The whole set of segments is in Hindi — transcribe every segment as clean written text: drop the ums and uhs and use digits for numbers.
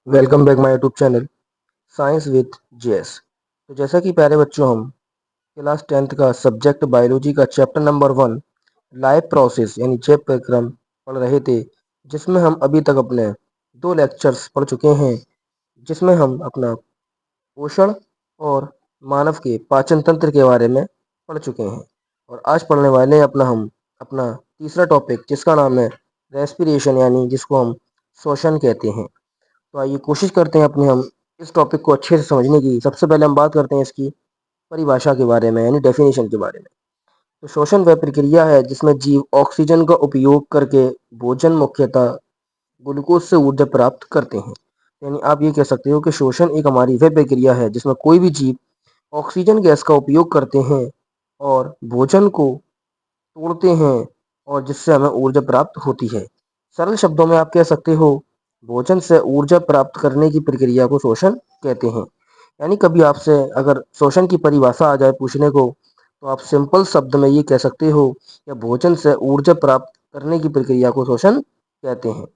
Welcome back my YouTube channel science with JS. तो जैसा कि प्यारे बच्चों, हम क्लास 10th का सब्जेक्ट बायोलॉजी का चैप्टर नंबर 1 लाइफ प्रोसेस यानी जैव प्रक्रम पढ़ रहे थे, जिसमें हम अभी तक अपने 2 लेक्चर्स पढ़ चुके हैं, जिसमें हम अपना पोषण और मानव के पाचन तंत्र के बारे में पढ़ चुके हैं। और आज पढ़ने वाले हैं अपना तीसरा टॉपिक, जिसका नाम है रेस्पिरेशन, यानी जिसको हम श्वसन कहते हैं। तो आइए कोशिश करते हैं अपने हम इस टॉपिक को अच्छे से समझने की। सबसे पहले हम बात करते हैं इसकी परिभाषा के बारे में, यानी डेफिनेशन के बारे में। तो श्वसन वह प्रक्रिया है जिसमें जीव ऑक्सीजन का उपयोग करके भोजन, मुख्यतः ग्लूकोज से ऊर्जा प्राप्त करते हैं। यानी आप ये कह सकते हो कि श्वसन एक हमारी वह प्रक्रिया है जिसमें कोई भी जीव ऑक्सीजन गैस का उपयोग करते हैं और भोजन को तोड़ते हैं, और जिससे हमें ऊर्जा प्राप्त होती है। सरल शब्दों में आप कह सकते हो, भोजन से ऊर्जा प्राप्त करने की प्रक्रिया को श्वसन कहते हैं। यानी कभी आपसे अगर श्वसन की परिभाषा आ जाए पूछने को, तो आप सिंपल शब्द में ये कह सकते हो कि भोजन से ऊर्जा प्राप्त करने की प्रक्रिया को श्वसन कहते हैं।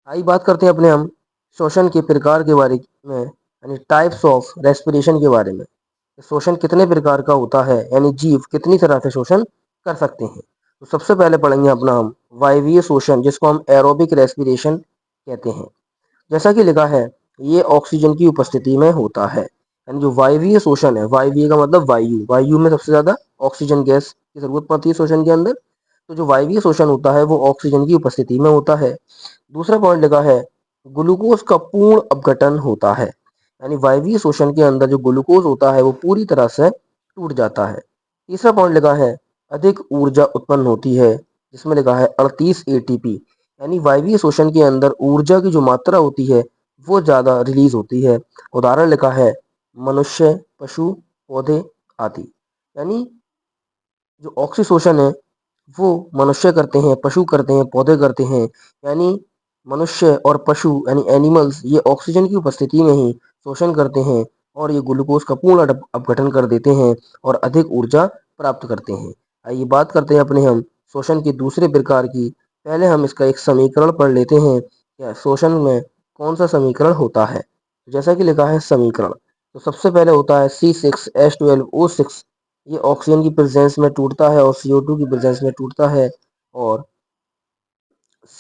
आइए बात करते हैं अपने हम श्वसन के प्रकार के बारे में, यानी टाइप्स ऑफ रेस्पिरेशन के बारे में। श्वसन कितने प्रकार का होता है, यानी जीव कितनी तरह से श्वसन कर सकते हैं। तो सबसे पहले पढ़ेंगे अपना हम वायवीय श्वसन, जिसको हम एरोबिक रेस्पिरेशन कहते हैं। जैसा कि लिखा है, ये ऑक्सीजन की उपस्थिति में होता है। यानी जो वायवीय श्वसन है, वायवीय का मतलब वायु, वायु में सबसे ज्यादा ऑक्सीजन गैस की जरूरत पड़ती है श्वसन के अंदर। तो जो वायवीय श्वसन होता है वो ऑक्सीजन की उपस्थिति में होता है। दूसरा पॉइंट लिखा है, ग्लूकोज का पूर्ण अपघटन होता है। यानी वायवीय श्वसन के अंदर जो ग्लूकोज होता है वो पूरी तरह से टूट जाता है। तीसरा पॉइंट लिखा है, अधिक ऊर्जा उत्पन्न होती है, जिसमें लिखा है 38 एटीपी। यानी वायवीय श्वसन के अंदर ऊर्जा की जो मात्रा होती है वो ज्यादा रिलीज होती है। उदाहरण लिखा है, मनुष्य, पशु, पौधे आदि। यानी जो ऑक्सीशोषण है वो मनुष्य करते हैं, पशु करते हैं, पौधे करते हैं। यानी मनुष्य और पशु यानी एनिमल्स ये ऑक्सीजन की उपस्थिति में ही शोषण करते हैं, और ये ग्लूकोज का पूर्ण अपघटन कर देते हैं और अधिक ऊर्जा प्राप्त करते हैं। आइए बात करते हैं अपने हम शोषण के दूसरे प्रकार की। पहले हम इसका एक समीकरण पढ़ लेते हैं, या शोषण में कौन सा समीकरण होता है। जैसा कि लिखा है समीकरण, तो सबसे पहले होता है C6H12O6। ये ऑक्सीजन की प्रेजेंस में टूटता है और CO2 की प्रेजेंस में टूटता है, और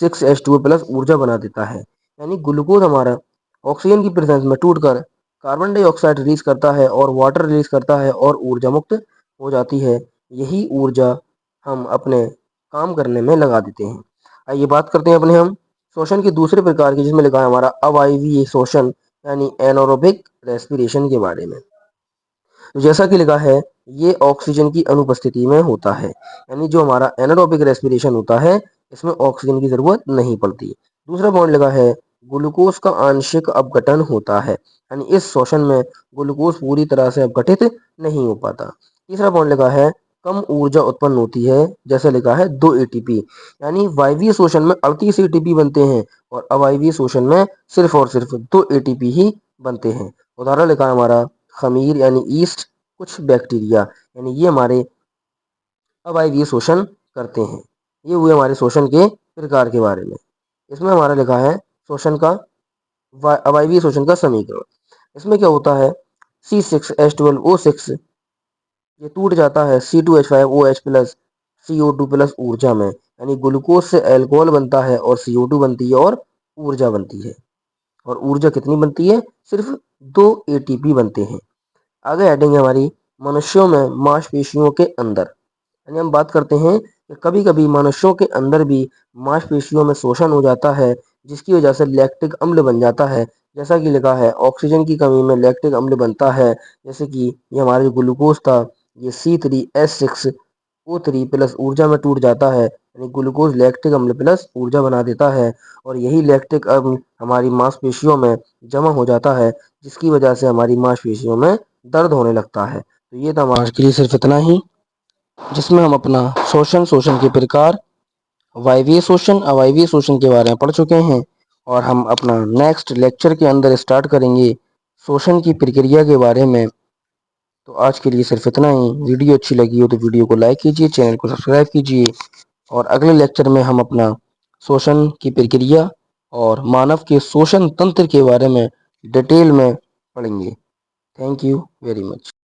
6H2O प्लस ऊर्जा बना देता है। यानी ग्लूकोज हमारा ऑक्सीजन की प्रेजेंस में टूटकर कार्बन डाइऑक्साइड रिलीज करता है और वाटर रिलीज करता है, और ऊर्जा मुक्त हो जाती है। यही ऊर्जा हम अपने काम करने में लगा देते हैं। आइए बात करते हैं अपने हम श्वसन के दूसरे प्रकार की, जिसमें लिखा है हमारा अवायवीय श्वसन, यानी एनारोबिक रेस्पिरेशन के बारे में। तो जैसा कि लिखा है, ये ऑक्सीजन की अनुपस्थिति में होता है। यानी जो हमारा एनारोबिक रेस्पिरेशन होता है, इसमें ऑक्सीजन की जरूरत नहीं पड़ती। दूसरा पॉइंट लिखा है, ग्लूकोज का आंशिक अपघटन होता है। यानी इस श्वसन में ग्लूकोज पूरी तरह से अपघटित नहीं हो पाता। तीसरा पॉइंट लिखा है, कम ऊर्जा उत्पन्न होती है। जैसे लिखा है 2 एटीपी। यानी वायवीय श्वसन में 38 एटीपी बनते हैं, और अवायवीय श्वसन में सिर्फ और सिर्फ 2 एटीपी ही बनते हैं। उदाहरण लिखा है हमारा खमीर यानी ईस्ट, कुछ बैक्टीरिया। यानी ये हमारे अवायवीय शोषण करते हैं। ये हुए हमारे शोषण के प्रकार के बारे में। इसमें हमारा लिखा है शोषण का अवायवीय शोषण का समीकरण। इसमें क्या होता है, C6H12O6 ये टूट जाता है C2H5OH प्लस CO2 प्लस ऊर्जा में। यानी ग्लूकोज से अल्कोहल बनता है और CO2 बनती है और ऊर्जा बनती है। और ऊर्जा कितनी बनती है, सिर्फ 2 एटीपी बनते हैं। आगे हेडिंग है हमारी मनुष्यों में मांसपेशियों के अंदर। यानी हम बात करते हैं कि कभी कभी मनुष्यों के अंदर भी मांसपेशियों में शोषण हो जाता है, जिसकी वजह से लैक्टिक अम्ल बन जाता है। जैसा कि लिखा है, ऑक्सीजन की कमी में लैक्टिक अम्ल बनता है। जैसे कि ये हमारा जो ग्लूकोज था, ये C3H6O3 प्लस ऊर्जा में टूट जाता है। यानी ग्लूकोज लैक्टिक अम्ल प्लस ऊर्जा बना देता है, और यही लैक्टिक अम्ल हमारी मांसपेशियों में जमा हो जाता है, जिसकी वजह से हमारी मांसपेशियों में दर्द होने लगता है। तो ये था हमारे के लिए सिर्फ इतना ही, जिसमें हम अपना शोषण के प्रकार, वायवीय शोषण, अवायवीय शोषण के बारे में पढ़ चुके हैं। और हम अपना नेक्स्ट लेक्चर के अंदर स्टार्ट करेंगे शोषण की प्रक्रिया के बारे में। तो आज के लिए सिर्फ इतना ही। वीडियो अच्छी लगी हो तो वीडियो को लाइक कीजिए, चैनल को सब्सक्राइब कीजिए, और अगले लेक्चर में हम अपना शोषण की प्रक्रिया और मानव के शोषण तंत्र के बारे में डिटेल में पढ़ेंगे। Thank you very much.